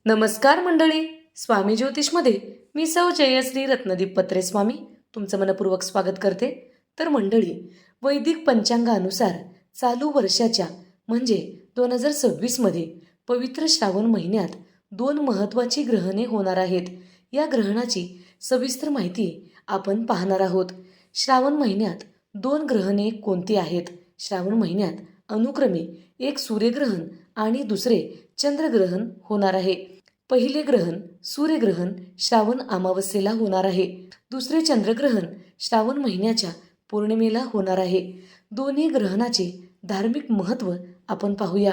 नमस्कार मंडळी. स्वामी ज्योतिषमध्ये मी सौ जयश्री रत्नदीप पत्रे स्वामी तुमचं मनपूर्वक स्वागत करते. तर मंडळी, वैदिक पंचांगानुसार चालू वर्षाच्या म्हणजे 2026मध्ये पवित्र श्रावण महिन्यात 2 महत्त्वाची ग्रहणे होणार आहेत. या ग्रहणाची सविस्तर माहिती आपण पाहणार आहोत. श्रावण महिन्यात 2 ग्रहणे कोणती आहेत? श्रावण महिन्यात अनुक्रमे एक सूर्यग्रहण आणि दुसरे चंद्रग्रहण होणार आहे. पहिले ग्रहण सूर्यग्रहण श्रावण अमावस्येला होणार आहे. दुसरे चंद्रग्रहण श्रावण महिन्याच्या पौर्णिमेला होणार आहे. दोन्ही ग्रहणाचे धार्मिक महत्त्व आपण पाहूया.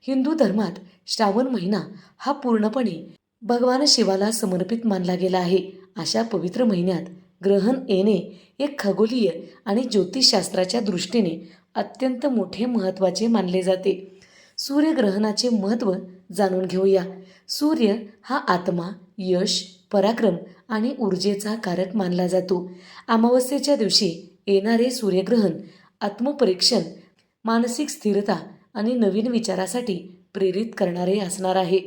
हिंदू धर्मात श्रावण महिना हा पूर्णपणे भगवान शिवाला समर्पित मानला गेला आहे. अशा पवित्र महिन्यात ग्रहण येणे एक खगोलीय आणि ज्योतिषशास्त्राच्या दृष्टीने अत्यंत मोठे महत्त्वाचे मानले जाते. सूर्यग्रहणाचे महत्त्व जाणून घेऊया. सूर्य हा आत्मा, यश, पराक्रम आणि ऊर्जेचा कारक मानला जातो. अमावस्येच्या दिवशी येणारे सूर्यग्रहण आत्मपरीक्षण, मानसिक स्थिरता आणि नवीन विचारासाठी प्रेरित करणारे असणार आहे.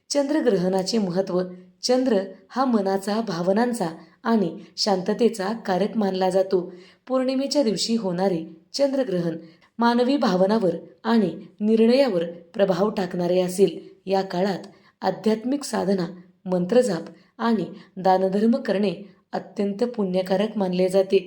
चंद्रग्रहणाचे महत्त्व. चंद्र हा मनाचा, भावनांचा आणि शांततेचा कारक मानला जातो. पौर्णिमेच्या दिवशी होणारे चंद्रग्रहण मानवी भावनावर आणि निर्णयावर प्रभाव टाकणारे असेल. या काळात आध्यात्मिक साधना, मंत्रजाप आणि दानधर्म करणे अत्यंत पुण्यकारक मानले जाते.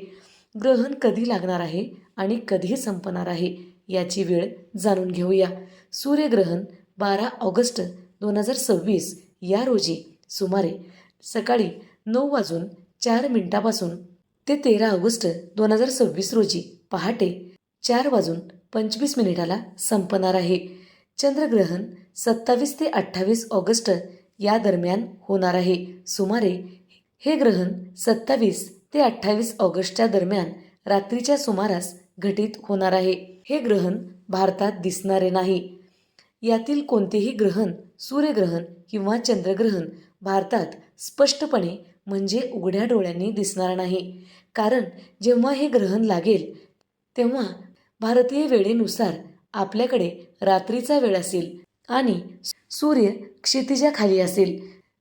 ग्रहण कधी लागणार आहे आणि कधी संपणार आहे याची वेळ जाणून घेऊया. सूर्यग्रहण 12 ऑगस्ट 2026 या रोजी सुमारे सकाळी 9:04 ते 13 ऑगस्ट 2026 रोजी पहाटे 4:25 संपणार आहे. चंद्रग्रहण 27 ते 28 ऑगस्ट या दरम्यान होणार आहे. सुमारे हे ग्रहण 27 ते 28 ऑगस्टच्या दरम्यान रात्रीच्या सुमारास घटित होणार आहे. हे ग्रहण भारतात दिसणारे नाही. यातील कोणतेही ग्रहण, सूर्यग्रहण किंवा चंद्रग्रहण भारतात स्पष्टपणे म्हणजे उघड्या डोळ्यांनी दिसणार नाही. कारण जेव्हा हे ग्रहण लागेल तेव्हा भारतीय वेळेनुसार आपल्याकडे रात्रीचा वेळ असेल आणि सूर्य क्षितिजाखाली असेल.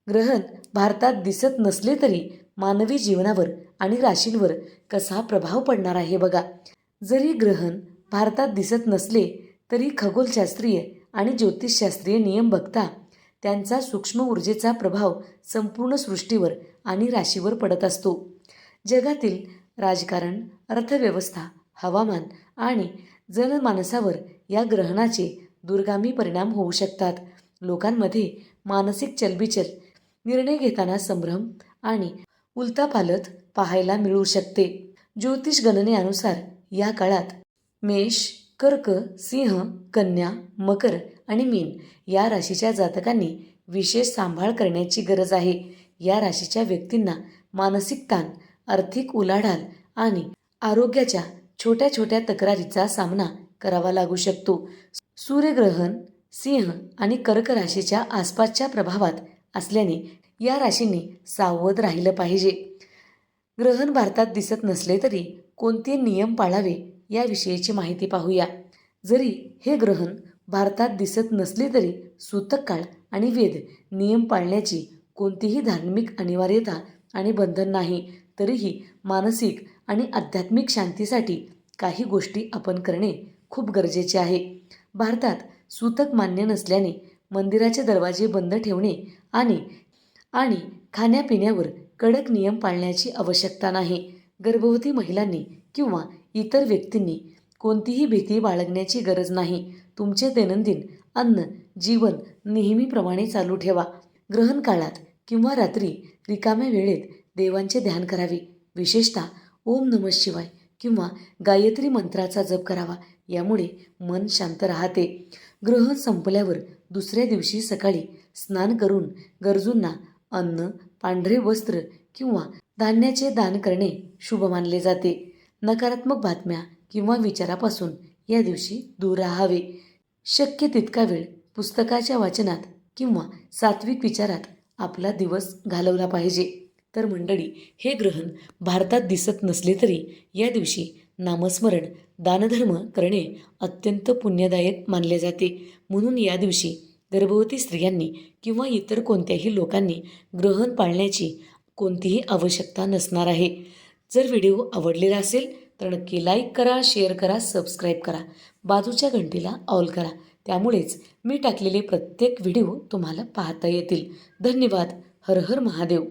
ग्रहण भारतात दिसत नसले तरी मानवी जीवनावर आणि राशींवर कसा प्रभाव पडणार आहे बघा. जरी ग्रहण भारतात दिसत नसले तरी खगोलशास्त्रीय आणि ज्योतिषशास्त्रीय नियम बघता त्यांचा सूक्ष्म ऊर्जेचा प्रभाव संपूर्ण सृष्टीवर आणि राशीवर पडत असतो. जगातील राजकारण, अर्थव्यवस्था, हवामान आणि जनमानसावर या ग्रहणाचे दूरगामी परिणाम होऊ शकतात. लोकांमध्ये मानसिक चलबिचल, निर्णय घेताना संभ्रम आणि उलथापालथ पाहायला मिळू शकते. ज्योतिष गणनेनुसार या काळात मेष, कर्क, सिंह, कन्या, मकर आणि मीन या राशीच्या जातकांनी विशेष सांभाळ करण्याची गरज आहे. या राशीच्या व्यक्तींना मानसिक ताण, आर्थिक उलाढाल आणि आरोग्याच्या छोट्या छोट्या तक्रारीचा सामना करावा लागू शकतो. सूर्यग्रहण सिंह आणि कर्क राशीच्या आसपासच्या प्रभावात असल्याने या राशींनी सावध राहिलं पाहिजे. ग्रहण भारतात दिसत नसले तरी कोणते नियम पाळावे याविषयीची माहिती पाहूया. जरी हे ग्रहण भारतात दिसत नसले तरी सूतक काळ आणि वेद नियम पाळण्याची कोणतीही धार्मिक अनिवार्यता आणि बंधन नाही. तरीही मानसिक आणि आध्यात्मिक शांतीसाठी काही गोष्टी आपण करणे खूप गरजेचे आहे. भारतात सूतक मान्य नसल्याने मंदिराचे दरवाजे बंद ठेवणे आणि खाण्यापिण्यावर कडक नियम पाळण्याची आवश्यकता नाही. गर्भवती महिलांनी किंवा इतर व्यक्तींनी कोणतीही भीती बाळगण्याची गरज नाही. तुमचे दैनंदिन अन्न जीवन नेहमीप्रमाणे चालू ठेवा. ग्रहण काळात किंवा रात्री रिकाम्या वेळेत देवांचे ध्यान करावे. विशेषतः ओम नमः शिवाय किंवा गायत्री मंत्राचा जप करावा. यामुळे मन शांत राहते. ग्रहण संपल्यावर दुसऱ्या दिवशी सकाळी स्नान करून गरजूंना अन्न, पांढरे वस्त्र किंवा धान्याचे दान करणे शुभ मानले जाते. नकारात्मक बातम्या किंवा विचारापासून या दिवशी दूर राहावे. शक्य तितका वेळ पुस्तकाच्या वाचनात किंवा सात्विक विचारात आपला दिवस घालवला पाहिजे. तर मंडळी, हे ग्रहण भारतात दिसत नसले तरी या दिवशी नामस्मरण, दानधर्म करणे अत्यंत पुण्यदायक मानले जाते. म्हणून या दिवशी गर्भवती स्त्रियांनी किंवा इतर कोणत्याही लोकांनी ग्रहण पाळण्याची कोणतीही आवश्यकता नसणार आहे. जर व्हिडिओ आवडलेला असेल तर नक्की लाईक करा, शेअर करा, सबस्क्राईब करा, बाजूच्या घंटीला ऑल करा. त्यामुळेच मी टाकलेले प्रत्येक व्हिडिओ तुम्हाला पाहता येतील. धन्यवाद. हर हर महादेव.